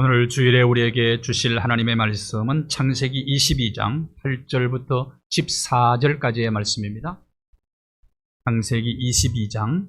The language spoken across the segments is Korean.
오늘 주일에 우리에게 주실 하나님의 말씀은 창세기 22장 8절부터 14절까지의 말씀입니다. 창세기 22장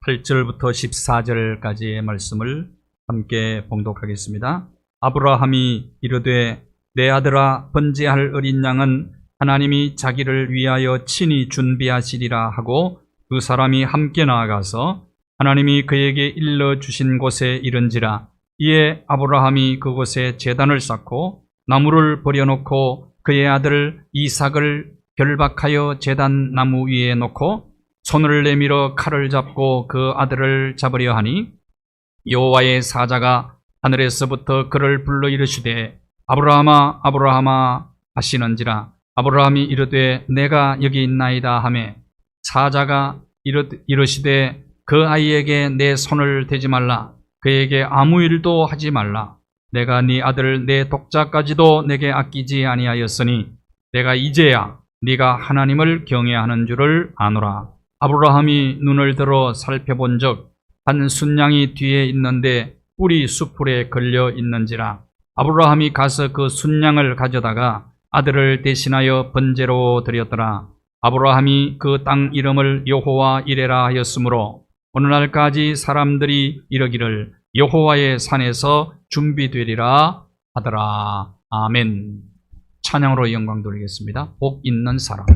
8절부터 14절까지의 말씀을 함께 봉독하겠습니다. 아브라함이 이르되 내 아들아 번제할 어린 양은 하나님이 자기를 위하여 친히 준비하시리라 하고 두 사람이 함께 나아가서 하나님이 그에게 일러주신 곳에 이른지라. 이에 아브라함이 그곳에 제단을 쌓고 나무를 버려놓고 그의 아들 이삭을 결박하여 제단 나무 위에 놓고 손을 내밀어 칼을 잡고 그 아들을 잡으려 하니 여호와의 사자가 하늘에서부터 그를 불러 이르시되 아브라함아 아브라함아 하시는지라. 아브라함이 이르되 내가 여기 있나이다 하매 사자가 이르시되 그 아이에게 내 손을 대지 말라. 그에게 아무 일도 하지 말라. 내가 네 아들 내 독자까지도 내게 아끼지 아니하였으니 내가 이제야 네가 하나님을 경외하는 줄을 아노라. 아브라함이 눈을 들어 살펴본 적 한 순양이 뒤에 있는데 뿔이 수풀에 걸려 있는지라. 아브라함이 가서 그 순양을 가져다가 아들을 대신하여 번제로 드렸더라. 아브라함이 그 땅 이름을 여호와 이레라 하였으므로 오늘날까지 사람들이 이르기를 여호와의 산에서 준비되리라 하더라. 아멘. 찬양으로 영광 돌리겠습니다. 복 있는 사람.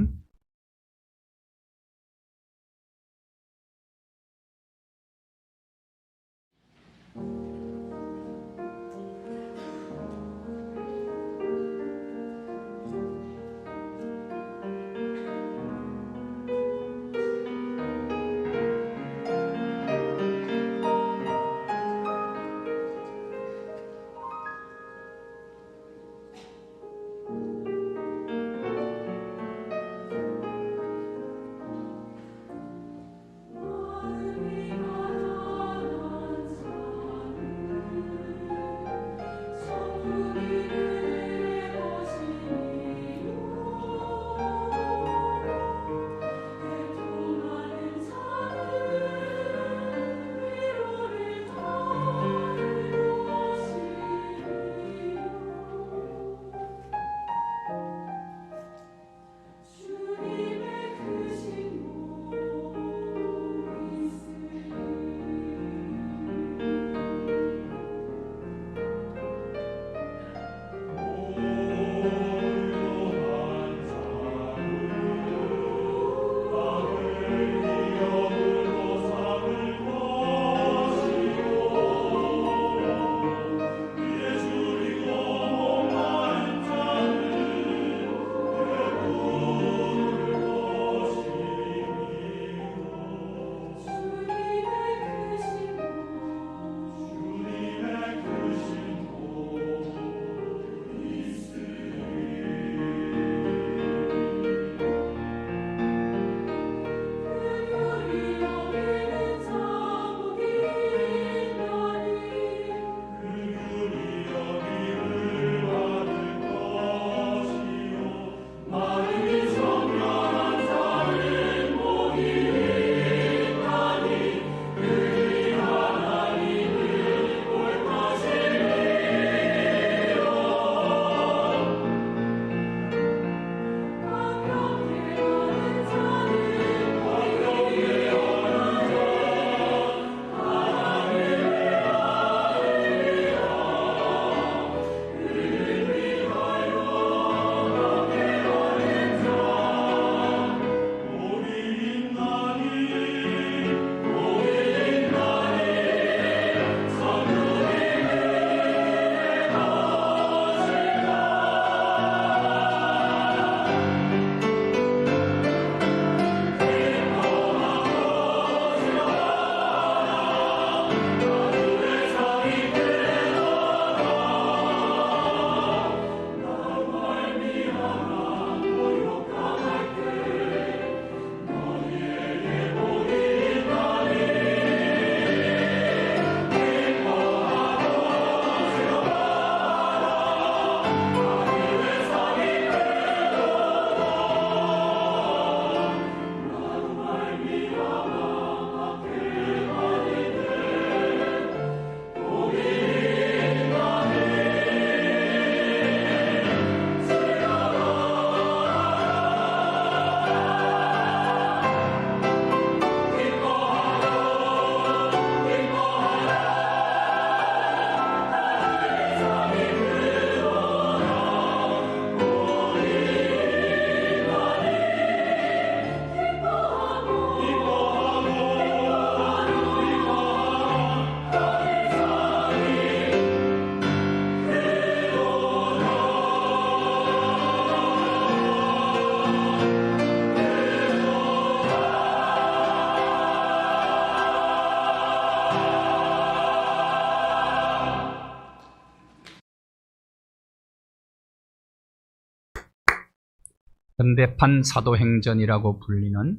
현대판 사도행전이라고 불리는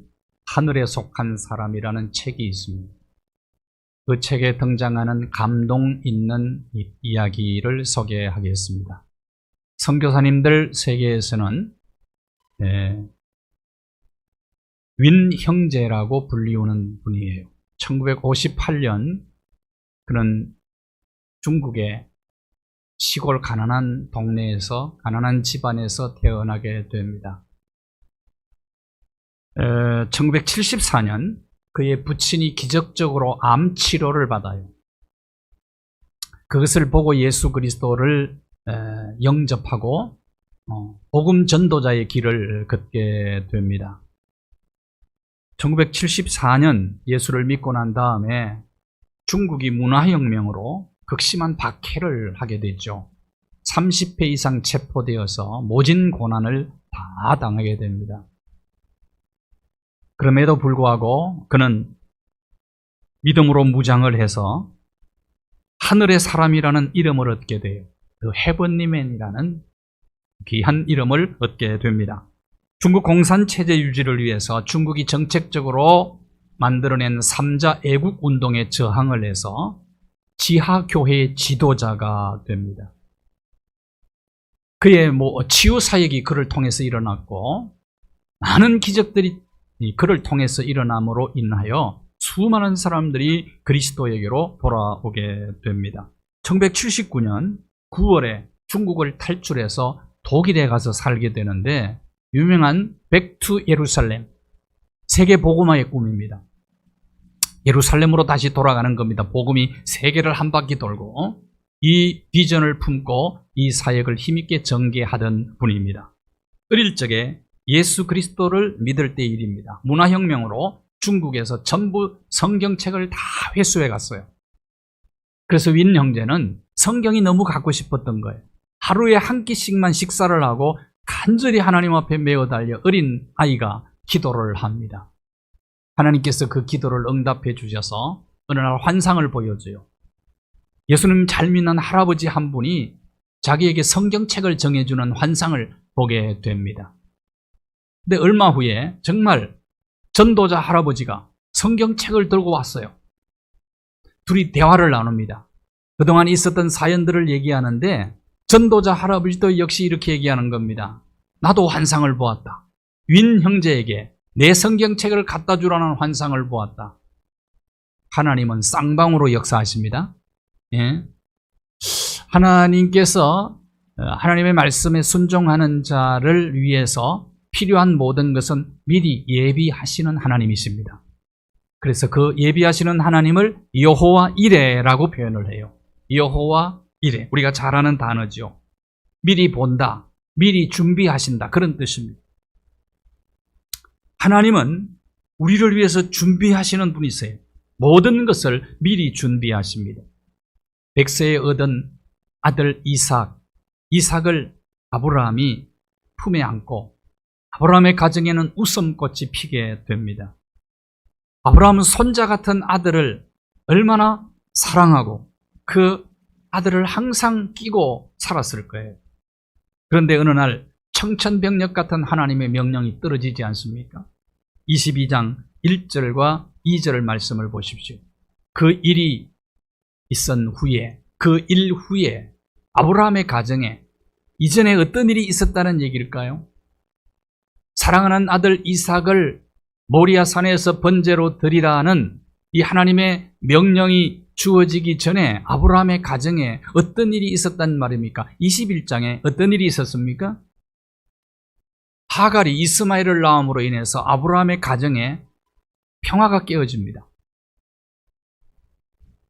하늘에 속한 사람이라는 책이 있습니다. 그 책에 등장하는 감동 있는 이야기를 소개하겠습니다. 선교사님들 세계에서는 윈 형제라고 불리우는 분이에요. 1958년 그는 중국의 시골 가난한 동네에서 가난한 집안에서 태어나게 됩니다. 1974년 그의 부친이 기적적으로 암 치료를 받아요. 그것을 보고 예수 그리스도를 영접하고 복음 전도자의 길을 걷게 됩니다. 1974년 예수를 믿고 난 다음에 중국이 문화혁명으로 극심한 박해를 하게 됐죠. 30회 이상 체포되어서 모진 고난을 다 당하게 됩니다. 그럼에도 불구하고 그는 믿음으로 무장을 해서 하늘의 사람이라는 이름을 얻게 돼요. 그 헤븐리맨이라는 귀한 이름을 얻게 됩니다. 중국 공산체제 유지를 위해서 중국이 정책적으로 만들어낸 3자 애국 운동에 저항을 해서 지하교회의 지도자가 됩니다. 그의 치유사역이 그를 통해서 일어났고 많은 기적들이 그를 통해서 일어남으로 인하여 수많은 사람들이 그리스도에게로 돌아오게 됩니다. 1979년 9월에 중국을 탈출해서 독일에 가서 살게 되는데 유명한 백투 예루살렘, 세계 복음화의 꿈입니다. 예루살렘으로 다시 돌아가는 겁니다. 복음이 세계를 한 바퀴 돌고 이 비전을 품고 이 사역을 힘있게 전개하던 분입니다. 어릴 적에 예수 그리스도를 믿을 때의 일입니다. 문화혁명으로 중국에서 전부 성경책을 다 회수해 갔어요. 그래서 윈 형제는 성경이 너무 갖고 싶었던 거예요. 하루에 한 끼씩만 식사를 하고 간절히 하나님 앞에 메어 달려 어린 아이가 기도를 합니다. 하나님께서 그 기도를 응답해 주셔서 어느 날 환상을 보여줘요. 예수님 잘 믿는 할아버지 한 분이 자기에게 성경책을 정해주는 환상을 보게 됩니다. 근데 얼마 후에 정말 전도자 할아버지가 성경책을 들고 왔어요. 둘이 대화를 나눕니다. 그동안 있었던 사연들을 얘기하는데 전도자 할아버지도 역시 이렇게 얘기하는 겁니다. 나도 환상을 보았다. 윈 형제에게 내 성경책을 갖다 주라는 환상을 보았다. 하나님은 쌍방으로 역사하십니다. 예. 하나님께서 하나님의 말씀에 순종하는 자를 위해서 필요한 모든 것은 미리 예비하시는 하나님이십니다. 그래서 그 예비하시는 하나님을 여호와 이레라고 표현을 해요. 여호와 이레, 우리가 잘 아는 단어죠. 미리 본다, 미리 준비하신다, 그런 뜻입니다. 하나님은 우리를 위해서 준비하시는 분이세요. 모든 것을 미리 준비하십니다. 백세에 얻은 아들 이삭을 아브라함이 품에 안고 아브라함의 가정에는 웃음꽃이 피게 됩니다. 아브라함은 손자 같은 아들을 얼마나 사랑하고 그 아들을 항상 끼고 살았을 거예요. 그런데 어느 날 청천벽력 같은 하나님의 명령이 떨어지지 않습니까? 22장 1절과 2절 말씀을 보십시오. 그 일이 있은 후에, 그 일 후에 아브라함의 가정에 이전에 어떤 일이 있었다는 얘기일까요? 사랑하는 아들 이삭을 모리아 산에서 번제로 드리라는 이 하나님의 명령이 주어지기 전에 아브라함의 가정에 어떤 일이 있었단 말입니까? 21장에 어떤 일이 있었습니까? 하갈이 이스마엘을 낳음으로 인해서 아브라함의 가정에 평화가 깨어집니다.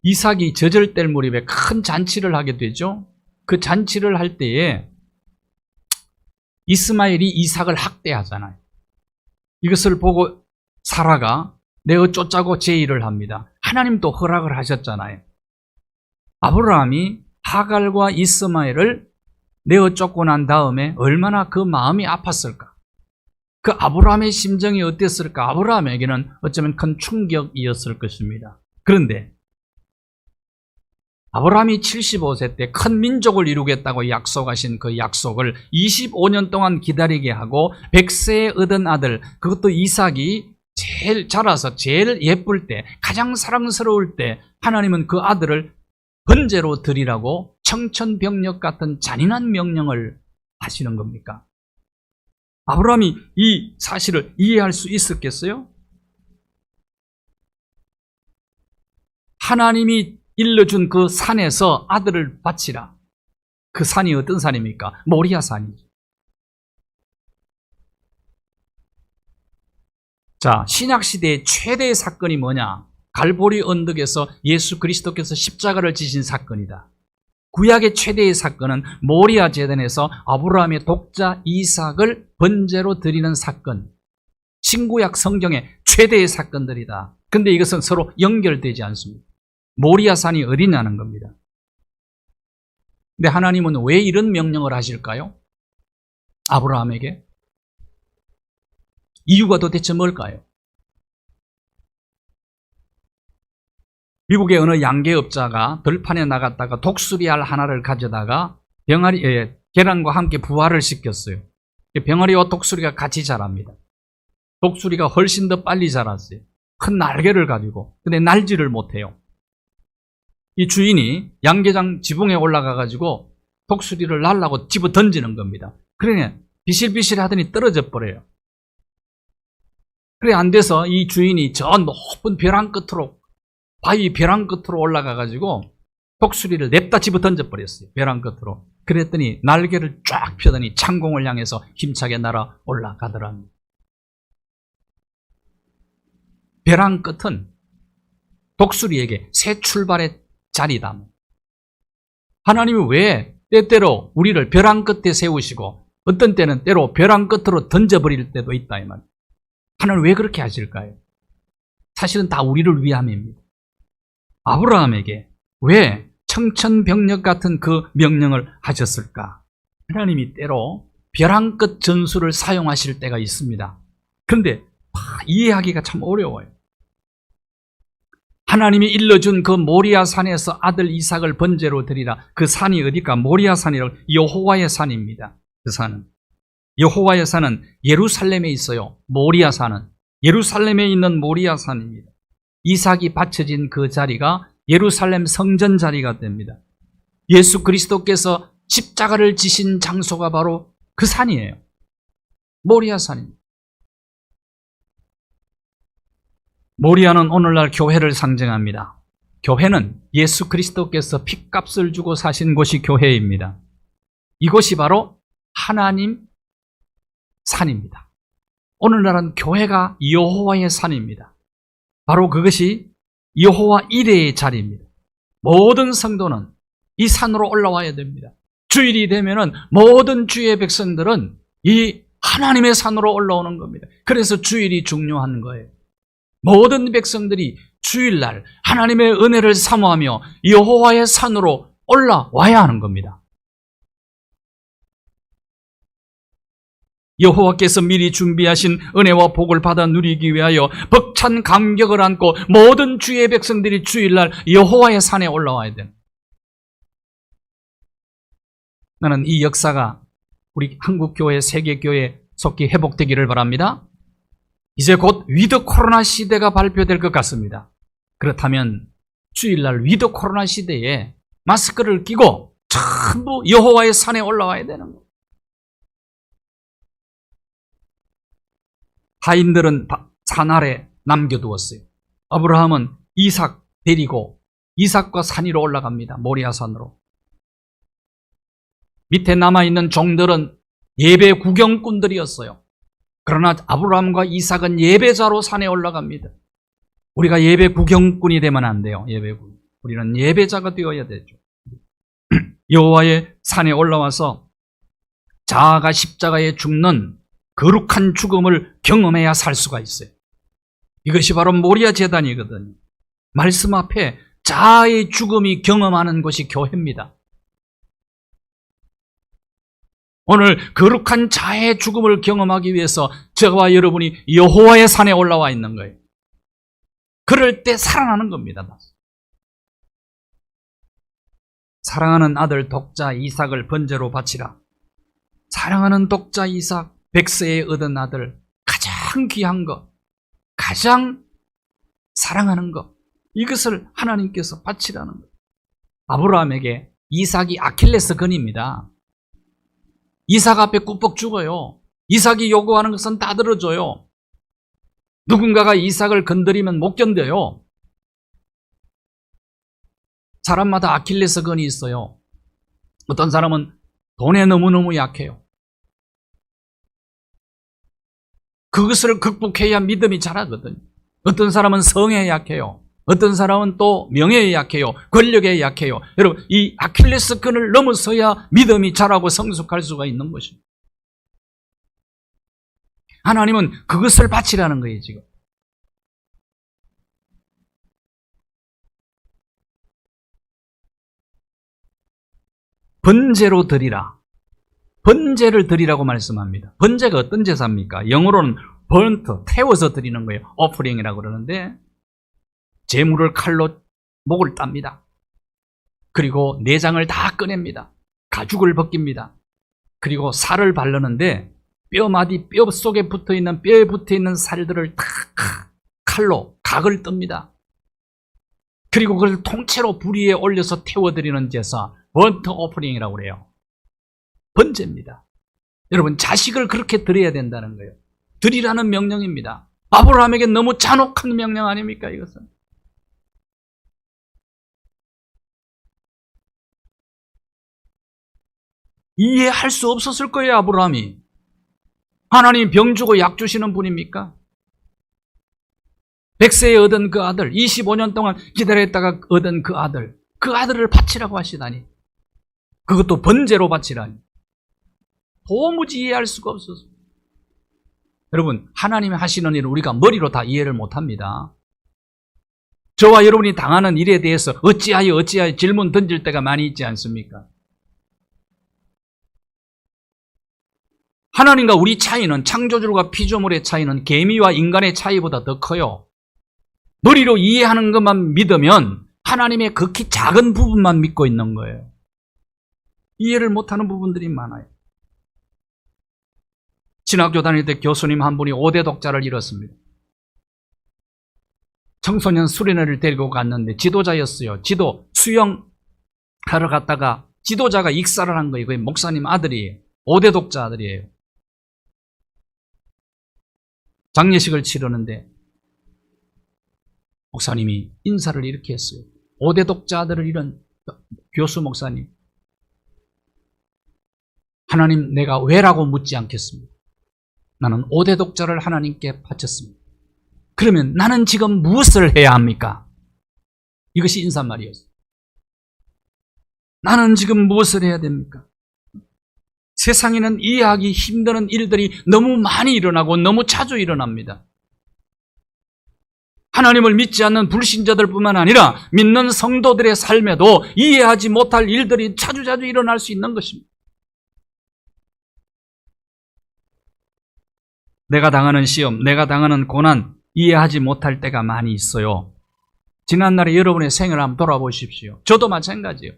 이삭이 저절될 무렵에 큰 잔치를 하게 되죠. 그 잔치를 할 때에 이스마엘이 이삭을 학대하잖아요. 이것을 보고 사라가 내어 쫓자고 제의를 합니다. 하나님도 허락을 하셨잖아요. 아브라함이 하갈과 이스마엘을 내어 쫓고 난 다음에 얼마나 그 마음이 아팠을까? 그 아브라함의 심정이 어땠을까? 아브라함에게는 어쩌면 큰 충격이었을 것입니다. 그런데 아브라함이 75세 때 큰 민족을 이루겠다고 약속하신 그 약속을 25년 동안 기다리게 하고 100세에 얻은 아들, 그것도 이삭이 제일 자라서 제일 예쁠 때, 가장 사랑스러울 때 하나님은 그 아들을 번제로 드리라고 청천벽력 같은 잔인한 명령을 하시는 겁니까? 아브라함이 이 사실을 이해할 수 있었겠어요? 하나님이 일러준 그 산에서 아들을 바치라. 그 산이 어떤 산입니까? 모리아 산이죠. 자, 신약시대의 최대의 사건이 뭐냐? 갈보리 언덕에서 예수 그리스도께서 십자가를 지신 사건이다. 구약의 최대의 사건은 모리아 제단에서 아브라함의 독자 이삭을 번제로 드리는 사건. 신구약 성경의 최대의 사건들이다. 근데 이것은 서로 연결되지 않습니다. 모리아 산이 어디냐는 겁니다. 근데 하나님은 왜 이런 명령을 하실까요? 아브라함에게? 이유가 도대체 뭘까요? 미국의 어느 양계업자가 들판에 나갔다가 독수리알 하나를 가져다가 계란과 함께 부화를 시켰어요. 병아리와 독수리가 같이 자랍니다. 독수리가 훨씬 더 빨리 자랐어요. 큰 날개를 가지고. 근데 날지를 못해요. 이 주인이 양계장 지붕에 올라가가지고 독수리를 날라고 집어 던지는 겁니다. 그러니 비실비실 하더니 떨어져 버려요. 그래 안 돼서 이 주인이 저 높은 벼랑 끝으로, 바위 벼랑 끝으로 올라가가지고 독수리를 냅다 집어 던져버렸어요. 벼랑 끝으로. 그랬더니 날개를 쫙 펴더니 창공을 향해서 힘차게 날아 올라가더랍니다. 벼랑 끝은 독수리에게 새 출발의 자리다. 하나님이 왜 때때로 우리를 벼랑 끝에 세우시고 어떤 때는 때로 벼랑 끝으로 던져버릴 때도 있다 이 말. 하나님 왜 그렇게 하실까요? 사실은 다 우리를 위함입니다. 아브라함에게 왜 청천벽력 같은 그 명령을 하셨을까? 하나님이 때로 벼랑 끝 전술을 사용하실 때가 있습니다. 그런데 이해하기가 참 어려워요. 하나님이 일러준 그 모리아 산에서 아들 이삭을 번제로 드리라. 그 산이 어디까? 모리아 산이라고, 여호와의 산입니다. 그 산은. 여호와의 산은 예루살렘에 있어요. 모리아 산은. 예루살렘에 있는 모리아 산입니다. 이삭이 바쳐진 그 자리가 예루살렘 성전 자리가 됩니다. 예수 그리스도께서 십자가를 지신 장소가 바로 그 산이에요. 모리아 산입니다. 모리아는 오늘날 교회를 상징합니다. 교회는 예수 그리스도께서 핏값을 주고 사신 곳이 교회입니다. 이곳이 바로 하나님 산입니다. 오늘날은 교회가 여호와의 산입니다. 바로 그것이 여호와 이레의 자리입니다. 모든 성도는 이 산으로 올라와야 됩니다. 주일이 되면은 모든 주의 백성들은 이 하나님의 산으로 올라오는 겁니다. 그래서 주일이 중요한 거예요. 모든 백성들이 주일날 하나님의 은혜를 사모하며 여호와의 산으로 올라와야 하는 겁니다. 여호와께서 미리 준비하신 은혜와 복을 받아 누리기 위하여 벅찬 감격을 안고 모든 주의 백성들이 주일날 여호와의 산에 올라와야 됩니다. 나는 이 역사가 우리 한국교회, 세계교회 속히 회복되기를 바랍니다. 이제 곧 위드 코로나 시대가 발표될 것 같습니다. 그렇다면 주일날 위드 코로나 시대에 마스크를 끼고 전부 여호와의 산에 올라와야 되는 거예요. 하인들은 산 아래 남겨두었어요. 아브라함은 이삭 데리고 이삭과 산 위로 올라갑니다. 모리아 산으로. 밑에 남아있는 종들은 예배 구경꾼들이었어요. 그러나 아브라함과 이삭은 예배자로 산에 올라갑니다. 우리가 예배 구경꾼이 되면 안 돼요. 예배군. 우리는 예배자가 되어야 되죠. 여호와의 산에 올라와서 자아가 십자가에 죽는 거룩한 죽음을 경험해야 살 수가 있어요. 이것이 바로 모리아 제단이거든요. 말씀 앞에 자아의 죽음이 경험하는 것이 교회입니다. 오늘 거룩한 자아의 죽음을 경험하기 위해서 저와 여러분이 여호와의 산에 올라와 있는 거예요. 그럴 때 살아나는 겁니다. 사랑하는 아들 독자 이삭을 번제로 바치라. 사랑하는 독자 이삭, 백세에 얻은 아들, 가장 귀한 것, 가장 사랑하는 것, 이것을 하나님께서 바치라는 것. 아브라함에게 이삭이 아킬레스건입니다. 이삭 앞에 꾹뻑 죽어요. 이삭이 요구하는 것은 다 들어줘요. 누군가가 이삭을 건드리면 못 견뎌요. 사람마다 아킬레스건이 있어요. 어떤 사람은 돈에 너무너무 약해요. 그것을 극복해야 믿음이 자라거든요. 어떤 사람은 성에 약해요. 어떤 사람은 또 명예에 약해요. 권력에 약해요. 여러분, 이 아킬레스건을 넘어서야 믿음이 자라고 성숙할 수가 있는 것입니다. 하나님은 그것을 바치라는 거예요, 지금. 번제로 드리라. 번제를 드리라고 말씀합니다. 번제가 어떤 제사입니까? 영어로는 번트, 태워서 드리는 거예요. 오프링이라고 그러는데 제물을 칼로 목을 땁니다. 그리고 내장을 다 꺼냅니다. 가죽을 벗깁니다. 그리고 살을 바르는데 뼈마디, 뼈 속에 붙어있는, 뼈에 붙어있는 살들을 다 칼로 각을 뜹니다. 그리고 그걸 통째로 불 위에 올려서 태워드리는 제사, 번트 오프링이라고 그래요. 번제입니다. 여러분, 자식을 그렇게 드려야 된다는 거예요. 드리라는 명령입니다. 아브라함에게 너무 잔혹한 명령 아닙니까, 이것은? 이해할 수 없었을 거예요, 아브라함이. 하나님 병 주고 약 주시는 분입니까? 100세에 얻은 그 아들, 25년 동안 기다렸다가 얻은 그 아들을 바치라고 하시다니. 그것도 번제로 바치라니. 도무지 이해할 수가 없어서. 여러분, 하나님이 하시는 일을 우리가 머리로 다 이해를 못합니다. 저와 여러분이 당하는 일에 대해서 어찌하여 질문 던질 때가 많이 있지 않습니까? 하나님과 우리 차이는, 창조주와 피조물의 차이는 개미와 인간의 차이보다 더 커요. 머리로 이해하는 것만 믿으면 하나님의 극히 작은 부분만 믿고 있는 거예요. 이해를 못하는 부분들이 많아요. 신학교 다닐 때 교수님 한 분이 5대 독자를 잃었습니다. 청소년 수련회를 데리고 갔는데 지도자였어요. 수영하러 갔다가 지도자가 익사를 한 거예요. 그게 목사님 아들이에요. 5대 독자 아들이에요. 장례식을 치르는데 목사님이 인사를 이렇게 했어요. 5대 독자 아들을 잃은 교수 목사님, 하나님, 내가 왜라고 묻지 않겠습니다. 나는 5대 독자를 하나님께 바쳤습니다. 그러면 나는 지금 무엇을 해야 합니까? 이것이 인사말이었어요. 나는 지금 무엇을 해야 됩니까? 세상에는 이해하기 힘든 일들이 너무 많이 일어나고 너무 자주 일어납니다. 하나님을 믿지 않는 불신자들뿐만 아니라 믿는 성도들의 삶에도 이해하지 못할 일들이 자주자주 일어날 수 있는 것입니다. 내가 당하는 시험, 내가 당하는 고난, 이해하지 못할 때가 많이 있어요. 지난날에 여러분의 생을 한번 돌아보십시오. 저도 마찬가지예요.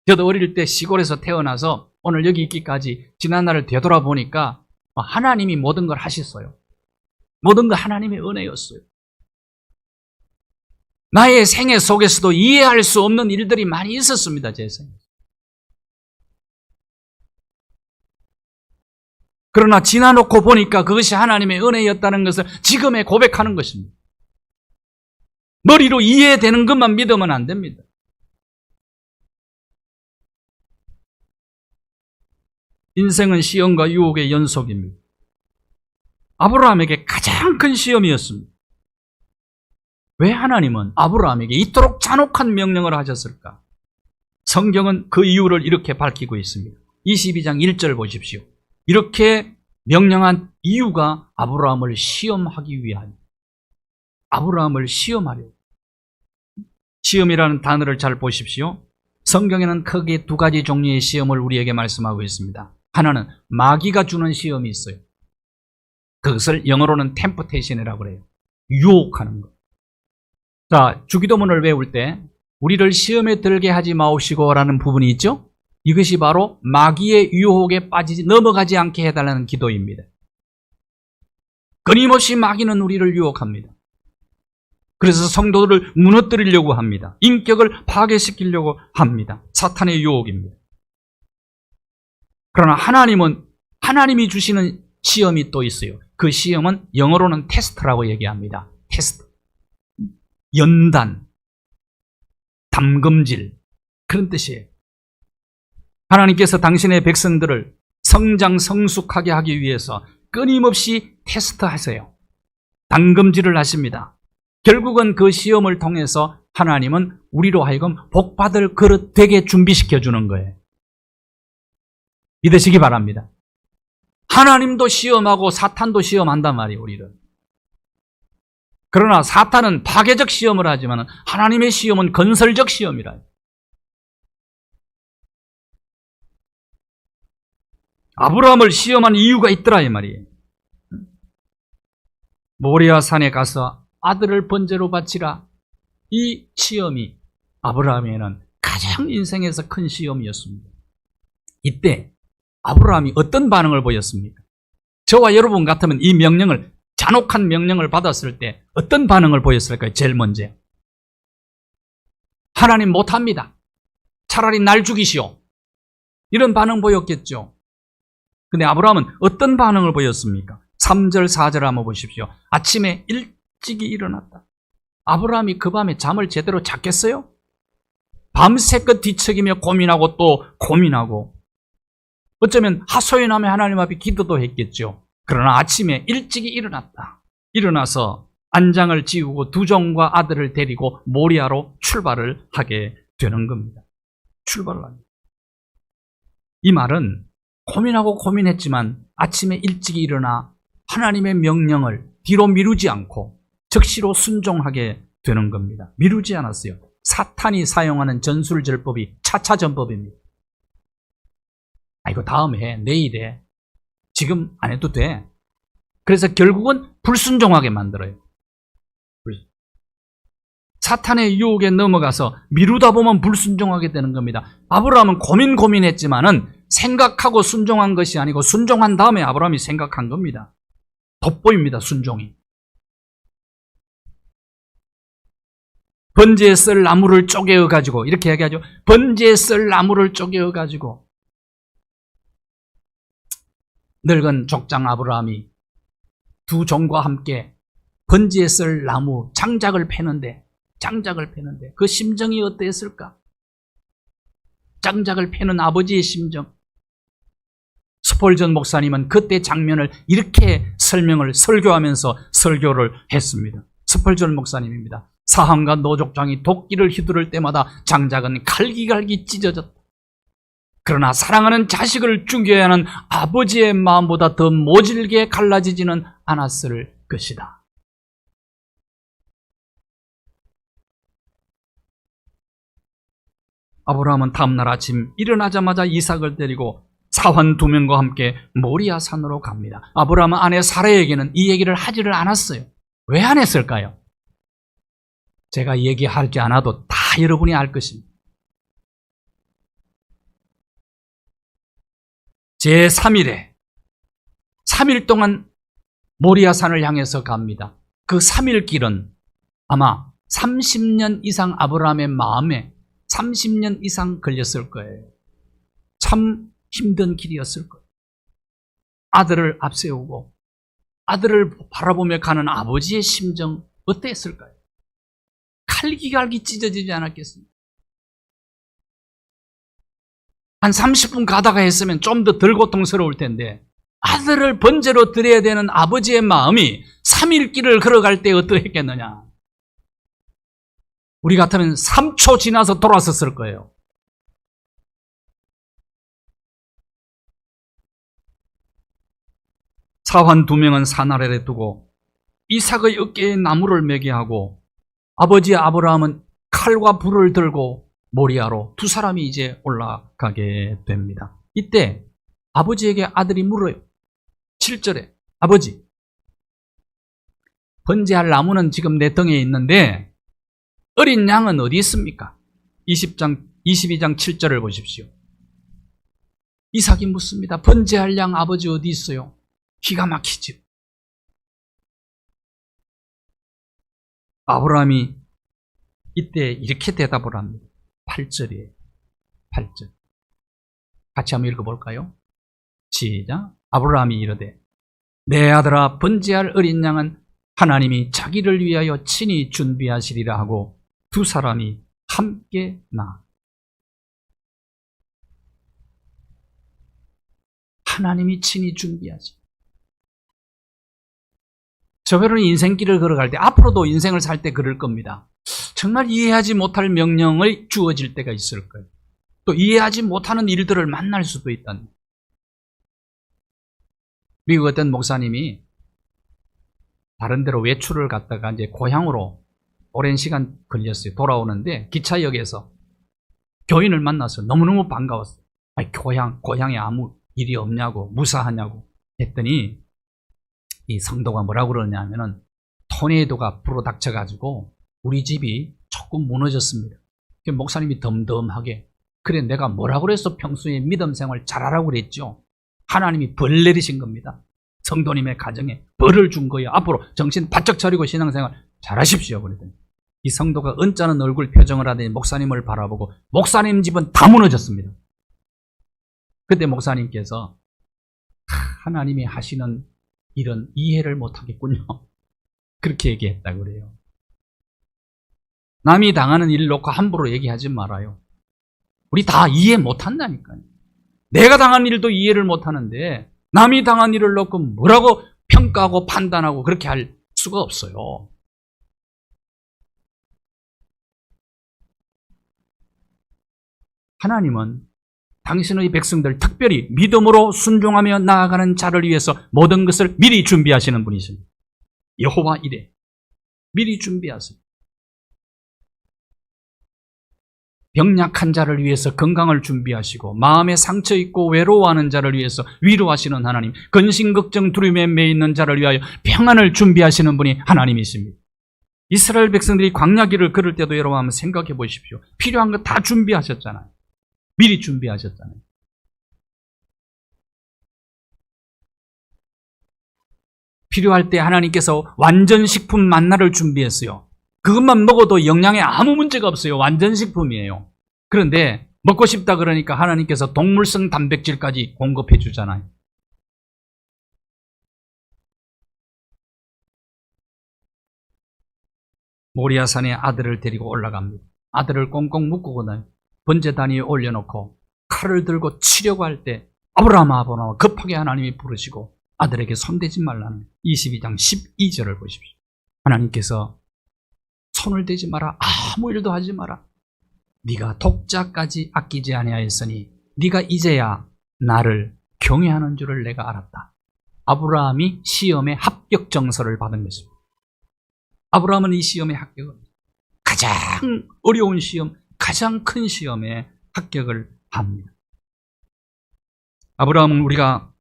저도 어릴 때 시골에서 태어나서 오늘 여기 있기까지 지난날을 되돌아보니까 하나님이 모든 걸 하셨어요. 모든 건 하나님의 은혜였어요. 나의 생애 속에서도 이해할 수 없는 일들이 많이 있었습니다. 제 생에. 그러나 지나놓고 보니까 그것이 하나님의 은혜였다는 것을 지금에 고백하는 것입니다. 머리로 이해되는 것만 믿으면 안 됩니다. 인생은 시험과 유혹의 연속입니다. 아브라함에게 가장 큰 시험이었습니다. 왜 하나님은 아브라함에게 이토록 잔혹한 명령을 하셨을까? 성경은 그 이유를 이렇게 밝히고 있습니다. 22장 1절 보십시오. 이렇게 명령한 이유가 아브라함을 시험하기 위함입니다. 아브라함을 시험하려고. 시험이라는 단어를 잘 보십시오. 성경에는 크게 두 가지 종류의 시험을 우리에게 말씀하고 있습니다. 하나는 마귀가 주는 시험이 있어요. 그것을 영어로는 템프테이션이라고 그래요. 유혹하는 것. 자, 주기도문을 외울 때 우리를 시험에 들게 하지 마옵시고 라는 부분이 있죠. 이것이 바로 마귀의 유혹에 빠지지 넘어가지 않게 해달라는 기도입니다. 끊임없이 마귀는 우리를 유혹합니다. 그래서 성도들을 무너뜨리려고 합니다. 인격을 파괴시키려고 합니다. 사탄의 유혹입니다. 그러나 하나님은 하나님이 주시는 시험이 또 있어요. 그 시험은 영어로는 테스트라고 얘기합니다. 테스트. 연단, 담금질, 그런 뜻이에요. 하나님께서 당신의 백성들을 성장 성숙하게 하기 위해서 끊임없이 테스트하세요. 담금질을 하십니다. 결국은 그 시험을 통해서 하나님은 우리로 하여금 복받을 그릇 되게 준비시켜 주는 거예요. 믿으시기 바랍니다. 하나님도 시험하고 사탄도 시험한단 말이에요, 우리를. 그러나 사탄은 파괴적 시험을 하지만 하나님의 시험은 건설적 시험이라. 아브라함을 시험한 이유가 있더라 이 말이에요. 모리아 산에 가서 아들을 번제로 바치라. 이 시험이 아브라함에게는 가장 인생에서 큰 시험이었습니다. 이때 아브라함이 어떤 반응을 보였습니까? 저와 여러분 같으면 이 명령을, 잔혹한 명령을 받았을 때 어떤 반응을 보였을까요? 제일 먼저, 하나님 못합니다. 차라리 날 죽이시오. 이런 반응 보였겠죠. 근데 아브라함은 어떤 반응을 보였습니까? 3절 4절 한번 보십시오. 아침에 일찍이 일어났다. 아브라함이 그 밤에 잠을 제대로 잤겠어요? 밤새껏 뒤척이며 고민하고 또 고민하고, 어쩌면 하소연하며 하나님 앞에 기도도 했겠죠. 그러나 아침에 일찍이 일어났다. 일어나서 안장을 지우고 두 종과 아들을 데리고 모리아로 출발을 하게 되는 겁니다. 출발을 합니다. 이 말은 고민하고 고민했지만 아침에 일찍이 일어나 하나님의 명령을 뒤로 미루지 않고 즉시로 순종하게 되는 겁니다. 미루지 않았어요. 사탄이 사용하는 전술전법이 차차전법입니다. 이거 다음에 해, 내일 해, 지금 안 해도 돼. 그래서 결국은 불순종하게 만들어요. 사탄의 유혹에 넘어가서 미루다 보면 불순종하게 되는 겁니다. 아브라함은 고민했지만은 생각하고 순종한 것이 아니고 순종한 다음에 아브라함이 생각한 겁니다. 돋보입니다, 순종이. 번제에 쓸 나무를 쪼개어 가지고, 이렇게 얘기하죠. 번제에 쓸 나무를 쪼개어 가지고 늙은 족장 아브라함이 두 종과 함께 번제에 쓸 나무 장작을 패는데 그 심정이 어땠을까? 장작을 패는 아버지의 심정. 스폴전 목사님은 그때 장면을 이렇게 설교하면서 설교를 했습니다. 스폴전 목사님입니다. 사함과 노족장이 도끼를 휘두를 때마다 장작은 갈기갈기 찢어졌다. 그러나 사랑하는 자식을 죽여야 하는 아버지의 마음보다 더 모질게 갈라지지는 않았을 것이다. 아브라함은 다음날 아침 일어나자마자 이삭을 데리고 사환 2명과 함께 모리아 산으로 갑니다. 아브라함은 아내 사라에게는 이 얘기를 하지를 않았어요. 왜 안 했을까요? 제가 얘기하지 않아도 다 여러분이 알 것입니다. 제3일에 3일 동안 모리아산을 향해서 갑니다. 그 3일 길은 아마 30년 이상 아브라함의 마음에 30년 이상 걸렸을 거예요. 참 힘든 길이었을 거예요. 아들을 앞세우고 아들을 바라보며 가는 아버지의 심정 어땠을까요? 칼기갈기 찢어지지 않았겠습니까? 한 30분 가다가 했으면 좀 더 덜 고통스러울 텐데 아들을 번제로 드려야 되는 아버지의 마음이 3일 길을 걸어갈 때 어떠했겠느냐? 우리 같으면 3초 지나서 돌아섰을 거예요. 사환 2명은 산 아래에 두고 이삭의 어깨에 나무를 매게 하고 아버지 아브라함은 칼과 불을 들고 모리아로 두 사람이 이제 올라가게 됩니다. 이때 아버지에게 아들이 물어요. 7절에 아버지, 번제할 나무는 지금 내 등에 있는데 어린 양은 어디 있습니까? 22장 7절을 보십시오. 이삭이 묻습니다. 번제할 양 아버지 어디 있어요? 기가 막히죠. 아브라함이 이때 이렇게 대답을 합니다. 8절이에요. 8절. 같이 한번 읽어볼까요? 시작. 아브라함이 이르되 내 아들아 번제할 어린 양은 하나님이 자기를 위하여 친히 준비하시리라 하고 두 사람이 함께 나. 하나님이 친히 준비하시. 저별은 인생길을 걸어갈 때 앞으로도 인생을 살 때 그럴 겁니다. 정말 이해하지 못할 명령을 주어질 때가 있을 거예요. 또 이해하지 못하는 일들을 만날 수도 있다는. 미국 어떤 목사님이 다른 데로 외출을 갔다가 이제 고향으로 오랜 시간 걸렸어요. 돌아오는데 기차역에서 교인을 만나서 너무너무 반가웠어요. 아니, 고향에 아무 일이 없냐고, 무사하냐고 했더니 이 성도가 뭐라고 그러냐면은 토네이도가 불어닥쳐가지고 우리 집이 조금 무너졌습니다. 목사님이 덤덤하게 그래 내가 뭐라고 그래서 평소에 믿음 생활 잘하라고 그랬죠. 하나님이 벌 내리신 겁니다. 성도님의 가정에 벌을 준 거예요. 앞으로 정신 바짝 차리고 신앙생활 잘하십시오. 그랬더니 이 성도가 언짢은 얼굴 표정을 하더니 목사님을 바라보고 목사님 집은 다 무너졌습니다. 그때 목사님께서 하나님이 하시는 일은 이해를 못하겠군요. 그렇게 얘기했다고 그래요. 남이 당하는 일 놓고 함부로 얘기하지 말아요. 우리 다 이해 못한다니까요. 내가 당한 일도 이해를 못하는데 남이 당한 일을 놓고 뭐라고 평가하고 판단하고 그렇게 할 수가 없어요. 하나님은 당신의 백성들 특별히 믿음으로 순종하며 나아가는 자를 위해서 모든 것을 미리 준비하시는 분이십니다. 여호와 이레 미리 준비하세요. 병약한 자를 위해서 건강을 준비하시고 마음에 상처 있고 외로워하는 자를 위해서 위로하시는 하나님, 근심 걱정 두려움에 매여 있는 자를 위하여 평안을 준비하시는 분이 하나님이십니다. 이스라엘 백성들이 광야길을 걸을 때도 여러분 한번 생각해 보십시오. 필요한 거 다 준비하셨잖아요. 미리 준비하셨잖아요. 필요할 때 하나님께서 완전식품 만나를 준비했어요. 그것만 먹어도 영양에 아무 문제가 없어요. 완전식품이에요. 그런데 먹고 싶다 그러니까 하나님께서 동물성 단백질까지 공급해 주잖아요. 모리아산에 아들을 데리고 올라갑니다. 아들을 꽁꽁 묶고는 번제단 위에 올려놓고 칼을 들고 치려고 할 때 아브라함아 급하게 하나님이 부르시고 아들에게 손대지 말라는 22장 12절을 보십시오. 하나님께서 손을 대지 마라. 아무 일도 하지 마라. 네가 독자까지 아끼지 아니하였으니 네가 이제야 나를 경외하는 줄을 내가 알았다. 아브라함이 시험에 합격 정서를 받은 것입니다. 아브라함은 이 시험에 합격을 가장 어려운 시험, 가장 큰 시험에 합격을 합니다. 아브라함은 우리가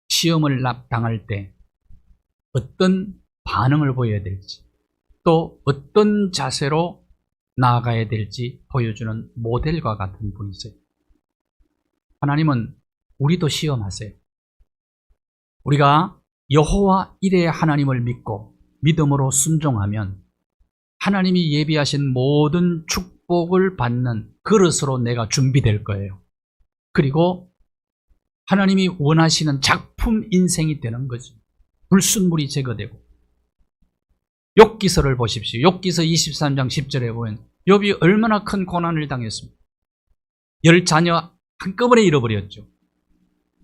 시험을 당할 때 어떤 반응을 보여야 될지 또 어떤 자세로 나아가야 될지 보여주는 모델과 같은 분이세요. 하나님은 우리도 시험하세요. 우리가 여호와 이레의 하나님을 믿고 믿음으로 순종하면 하나님이 예비하신 모든 축복을 받는 그릇으로 내가 준비될 거예요. 그리고 하나님이 원하시는 작품 인생이 되는 거죠. 불순물이 제거되고. 욥기서를 보십시오. 욥기서 23장 10절에 보면 욥이 얼마나 큰 고난을 당했습니까? 10자녀 한꺼번에 잃어버렸죠.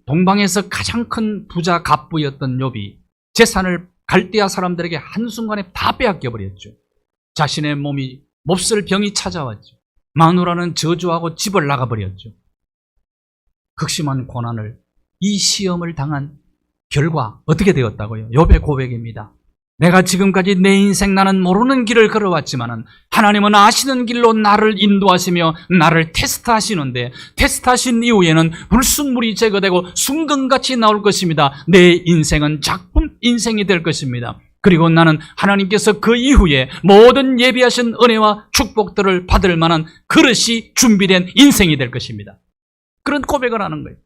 동방에서 가장 큰 부자 갑부였던 욥이 재산을 갈대아 사람들에게 한순간에 다 빼앗겨버렸죠. 자신의 몸이 몹쓸 병이 찾아왔죠. 마누라는 저주하고 집을 나가버렸죠. 극심한 고난을, 이 시험을 당한 결과 어떻게 되었다고요? 욥의 고백입니다. 내가 지금까지 내 인생 나는 모르는 길을 걸어왔지만은 하나님은 아시는 길로 나를 인도하시며 나를 테스트하시는데 테스트하신 이후에는 불순물이 제거되고 순금같이 나올 것입니다. 내 인생은 작품 인생이 될 것입니다. 그리고 나는 하나님께서 그 이후에 모든 예비하신 은혜와 축복들을 받을 만한 그릇이 준비된 인생이 될 것입니다. 그런 고백을 하는 거예요.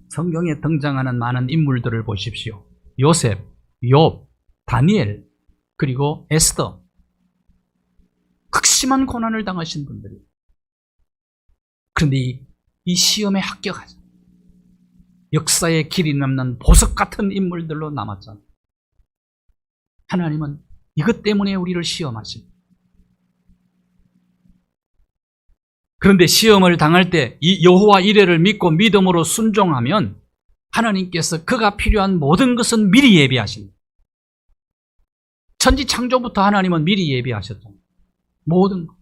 성경에 등장하는 많은 인물들을 보십시오. 요셉, 욥, 다니엘, 그리고 에스더. 극심한 고난을 당하신 분들이에요. 그런데 이 시험에 합격하죠. 역사의 길이 남는 보석 같은 인물들로 남았잖아요. 하나님은 이것 때문에 우리를 시험하십니다. 그런데 시험을 당할 때 이 여호와 이레를 믿고 믿음으로 순종하면 하나님께서 그가 필요한 모든 것은 미리 예비하십니다. 천지 창조부터 하나님은 미리 예비하셨잖아요. 모든 것.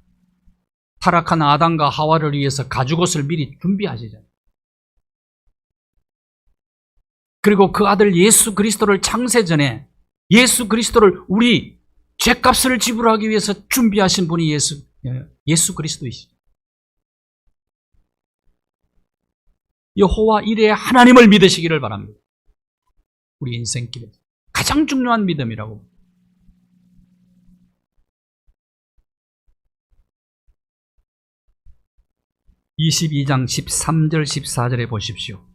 타락한 아담과 하와를 위해서 가죽옷을 미리 준비하시잖아요. 그리고 그 아들 예수 그리스도를 창세전에 예수 그리스도를 우리 죄값을 지불하기 위해서 준비하신 분이 예수 그리스도이시죠. 여호와 이레의 하나님을 믿으시기를 바랍니다. 우리 인생길에 가장 중요한 믿음이라고. (22장) 13절 14절에 보십시오.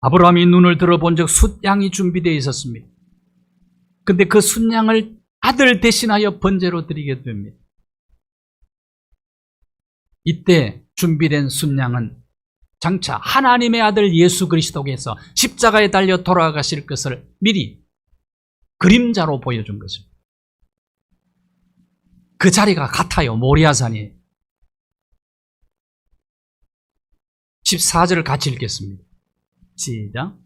아브라함이 눈을 들어본 적 숫양이 준비되어 있었습니다. 근데 그 숫양을 아들 대신하여 번제로 드리게 됩니다. 이때 준비된 숫양은 장차 하나님의 아들 예수 그리스도께서 십자가에 달려 돌아가실 것을 미리 그림자로 보여준 것입니다. 그 자리가 같아요. 모리아산이에요. 14절을 같이 읽겠습니다. 시작.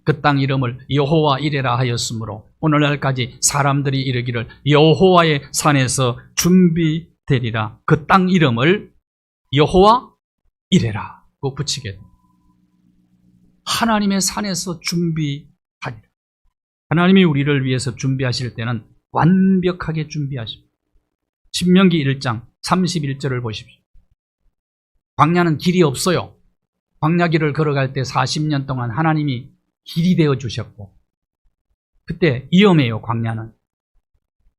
그 땅 이름을 여호와 이레라 하였으므로 오늘날까지 사람들이 이르기를 여호와의 산에서 준비되리라. 그 땅 이름을 여호와 이레라고 붙이게 됩니다. 하나님의 산에서 준비하리라. 하나님이 우리를 위해서 준비하실 때는 완벽하게 준비하십니다. 신명기 1장 31절을 보십시오. 광야는 길이 없어요. 광야길을 걸어갈 때 40년 동안 하나님이 길이 되어 주셨고, 그때 위험해요, 광야는.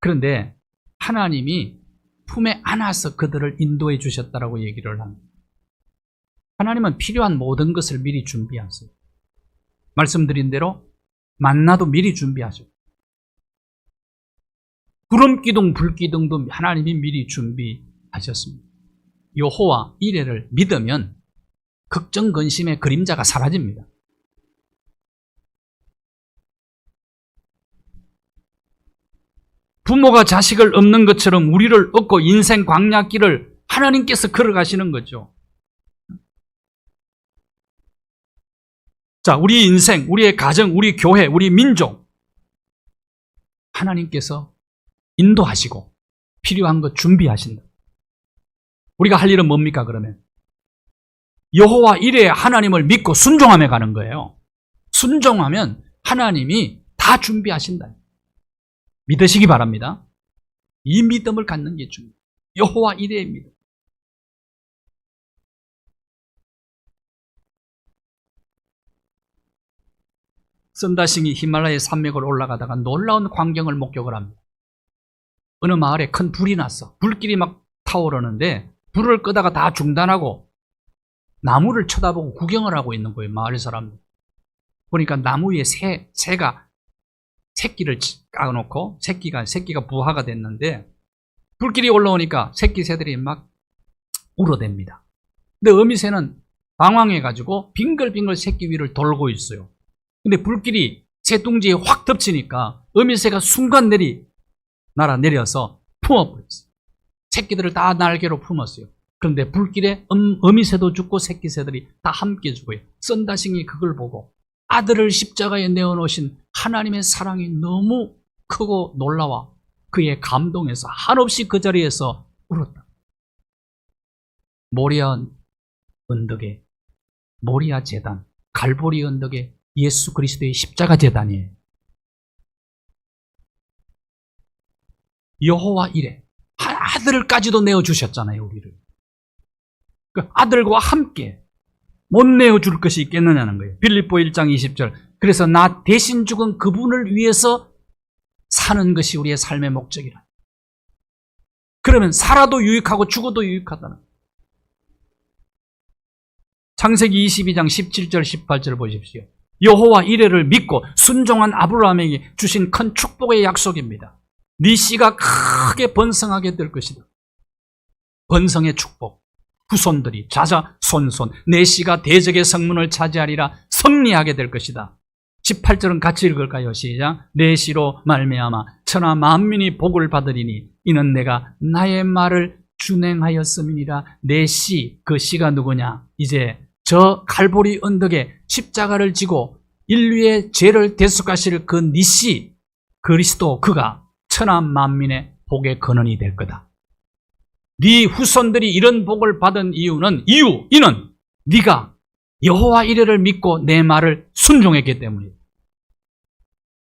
그런데 하나님이 품에 안아서 그들을 인도해 주셨다라고 얘기를 합니다. 하나님은 필요한 모든 것을 미리 준비하세요. 말씀드린 대로 만나도 미리 준비하죠. 구름기둥, 불기둥도 하나님이 미리 준비하셨습니다. 여호와 이레를 믿으면 걱정, 근심의 그림자가 사라집니다. 부모가 자식을 얻는 것처럼 우리를 얻고 인생 광야길을 하나님께서 걸어가시는 거죠. 자, 우리 인생, 우리의 가정, 우리 교회, 우리 민족, 하나님께서 인도하시고 필요한 것 준비하신다. 우리가 할 일은 뭡니까, 그러면? 여호와 이레의 하나님을 믿고 순종하며 가는 거예요. 순종하면 하나님이 다 준비하신다. 믿으시기 바랍니다. 이 믿음을 갖는 게 중요해요. 여호와 이레의 믿음. 썬다싱이 히말라야 산맥을 올라가다가 놀라운 광경을 목격을 합니다. 어느 마을에 큰 불이 났어. 불길이 막 타오르는데 불을 끄다가 다 중단하고 나무를 쳐다보고 구경을 하고 있는 거예요, 마을 사람들. 보니까 나무 위에 새가 새끼를 까놓고 새끼가 부화가 됐는데 불길이 올라오니까 새끼 새들이 막 울어댑니다. 근데 어미새는 당황해가지고 빙글빙글 새끼 위를 돌고 있어요. 근데 불길이 새둥지에 확 덮치니까 어미새가 순간 날아내려서 품어버렸어요. 새끼들을 다 날개로 품었어요. 그런데 불길에 어미새도 죽고 새끼새들이 다 함께 죽어요. 썬다싱이 그걸 보고 아들을 십자가에 내어놓으신 하나님의 사랑이 너무 크고 놀라워 그의 감동에서 한없이 그 자리에서 울었다. 모리아 언덕에, 모리아 제단, 갈보리 언덕에 예수 그리스도의 십자가 제단이에요. 여호와 이레, 아들까지도 내어주셨잖아요, 우리를. 그 아들과 함께 못 내어줄 것이 있겠느냐는 거예요. 빌립보 1장 20절. 그래서 나 대신 죽은 그분을 위해서 사는 것이 우리의 삶의 목적이라. 그러면 살아도 유익하고 죽어도 유익하다는. 창세기 22장 17절 18절 보십시오. 여호와 이레를 믿고 순종한 아브라함에게 주신 큰 축복의 약속입니다. 네 씨가 크게 번성하게 될 것이다. 번성의 축복. 후손들이 자자손손 내 씨가 대적의 성문을 차지하리라. 승리하게 될 것이다. 18절은 같이 읽을까요? 시작. 내 씨로 말미암아 천하 만민이 복을 받으리니 이는 내가 나의 말을 준행하였음이니라. 내 씨, 그 씨가 누구냐? 이제 저 갈보리 언덕에 십자가를 지고 인류의 죄를 대속하실 그 네 씨 그리스도, 그가 천하 만민의 복의 근원이 될 거다. 네 후손들이 이런 복을 받은 이는 네가 여호와 이레를 믿고 내 말을 순종했기 때문이다.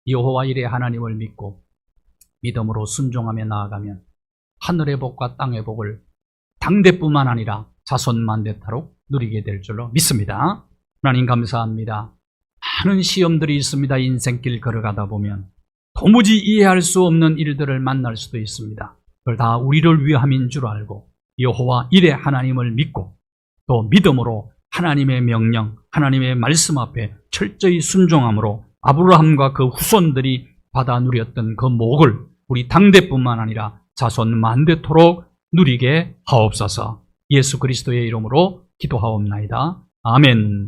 여호와 이레 하나님을 믿고 믿음으로 순종하며 나아가면 하늘의 복과 땅의 복을 당대뿐만 아니라 자손만대토록 누리게 될 줄로 믿습니다. 하나님 감사합니다. 많은 시험들이 있습니다. 인생길 걸어가다 보면 도무지 이해할 수 없는 일들을 만날 수도 있습니다. 그걸 다 우리를 위함인 줄 알고 여호와 이레 하나님을 믿고 또 믿음으로 하나님의 명령, 하나님의 말씀 앞에 철저히 순종함으로 아브라함과 그 후손들이 받아 누렸던 그 복을 우리 당대뿐만 아니라 자손 만대토록 누리게 하옵소서. 예수 그리스도의 이름으로 기도하옵나이다. 아멘.